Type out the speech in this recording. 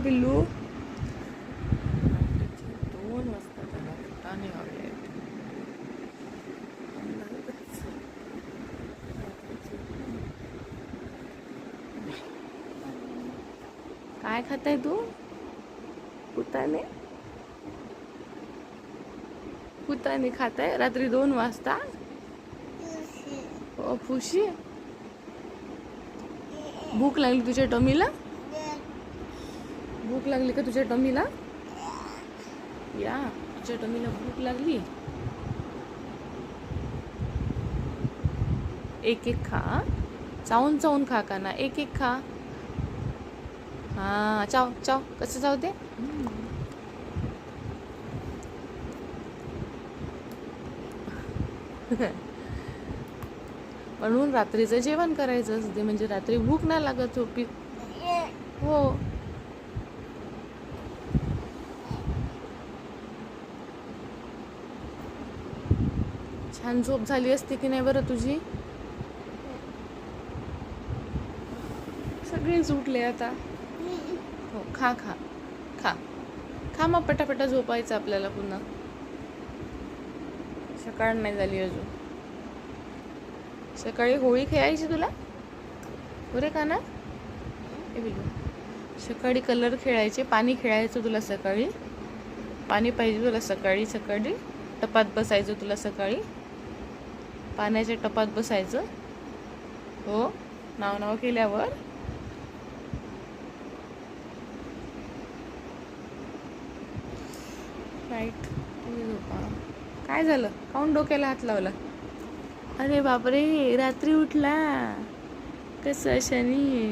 पिल्लू? 2 वाजता त्याला फुटाणे हवे. काय खाताय तू? फुटाणे? फुटाणे खाताय रात्री 2 वाजता? हो, फुशी. भूक लागली तुझ्या टमीला? भूक लागली का तुझ्या टमीला? या, तुझ्या टमीला भूक लागली. एक एक खा. चावून चावून खा का ना, एक एक खा. हा, चाव चाव. कसं चावते? म्हणून रात्रीचं जेवण करायचं असते, म्हणजे रात्री भूक नाही लागत झोपीत. हो. छान झोप झाली असते की नाही बरं तुझी? सगळेच उठले आता. हो, खा खा खा खा. मग पटापटा झोपायचं आपल्याला पुन्हा. सकाळ नाही झाली अजून. सकाळी होळी खेळायची तुला बरे का ना? सकाळी कलर खेळायचे, पाणी खेळायचं तुला सकाळी. पाणी पाहिजे तुला सकाळी. सकाळी टपात बसायचं तुला सकाळी. पाण्याच्या टपात बसायचं. हो, नाव नाव केल्यावर. राईट. काय झालं? काऊन डोक्याला हात लावला? अरे बापरे, रात्री उठला कसं शनी.